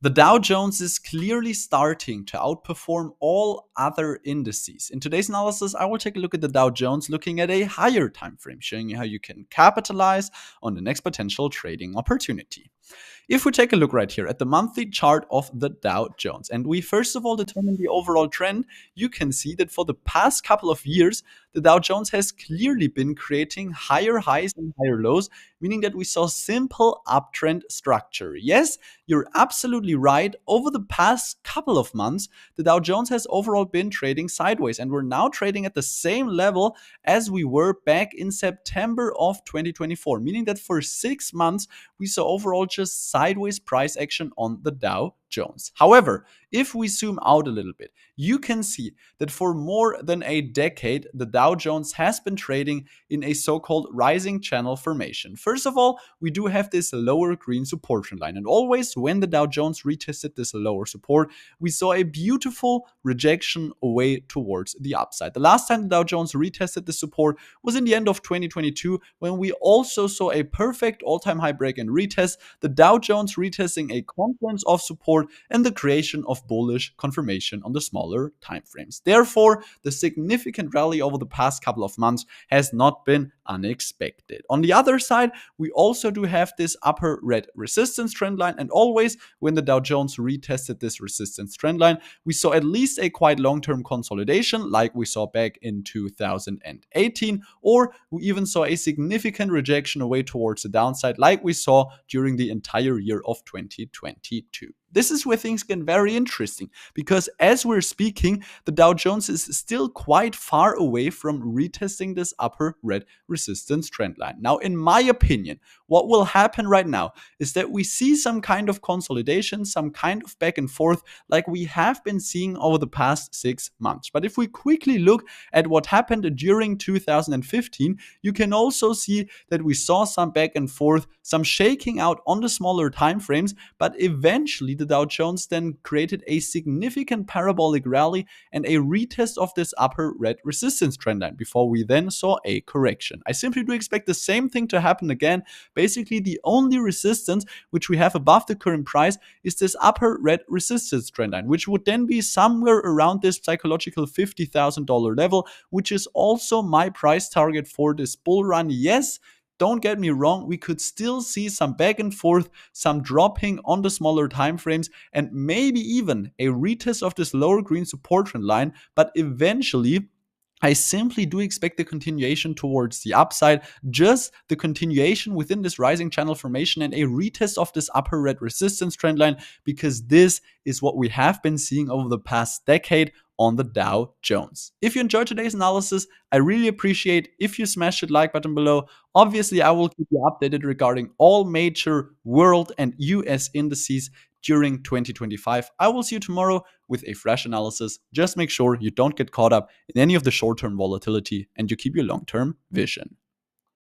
The Dow Jones is clearly starting to outperform all other indices. In today's analysis, I will take a look at the Dow Jones looking at a higher time frame, showing you how you can capitalize on the next potential trading opportunity. If we take a look right here at the monthly chart of the Dow Jones, and we first of all determine the overall trend, you can see that for the past couple of years, the Dow Jones has clearly been creating higher highs and higher lows, meaning that we saw simple uptrend structure. Yes, you're absolutely right. Over the past couple of months, the Dow Jones has overall been trading sideways, and we're now trading at the same level as we were back in September of 2024, meaning that for 6 months, we saw overall just sideways price action on the Dow Jones. However, if we zoom out a little bit, you can see that for more than a decade, the Dow Jones has been trading in a so-called rising channel formation. First of all, we do have this lower green support trend line, and always when the Dow Jones retested this lower support, we saw a beautiful rejection away towards the upside. The last time the Dow Jones retested the support was in the end of 2022, when we also saw a perfect all-time high break and retest, the Dow Jones retesting a confluence of support and the creation of bullish confirmation on the smaller time frames. Therefore, the significant rally over the past couple of months has not been unexpected. On the other side, we also do have this upper red resistance trend line, and always when the Dow Jones retested this resistance trend line, we saw at least a quite long-term consolidation like we saw back in 2018, or we even saw a significant rejection away towards the downside like we saw during the entire year of 2022. This is where things get very interesting, because as we're speaking, the Dow Jones is still quite far away from retesting this upper red resistance trend line. Now, in my opinion, what will happen right now is that we see some kind of consolidation, some kind of back and forth like we have been seeing over the past 6 months. But if we quickly look at what happened during 2015, you can also see that we saw some back and forth, some shaking out on the smaller time frames, but eventually the Dow Jones then created a significant parabolic rally and a retest of this upper red resistance trend line before we then saw a correction. I simply do expect the same thing to happen again. Basically, the only resistance which we have above the current price is this upper red resistance trend line, which would then be somewhere around this psychological $50,000 level, which is also my price target for this bull run. Yes, don't get me wrong, we could still see some back and forth, some dropping on the smaller time frames, and maybe even a retest of this lower green support trend line, but eventually I simply do expect the continuation towards the upside, just the continuation within this rising channel formation and a retest of this upper red resistance trend line, because this is what we have been seeing over the past decade on the Dow Jones. If you enjoyed today's analysis, I really appreciate if you smash the like button below. Obviously, I will keep you updated regarding all major world and US indices during 2025. I will see you tomorrow with a fresh analysis. Just make sure you don't get caught up in any of the short-term volatility and you keep your long-term vision.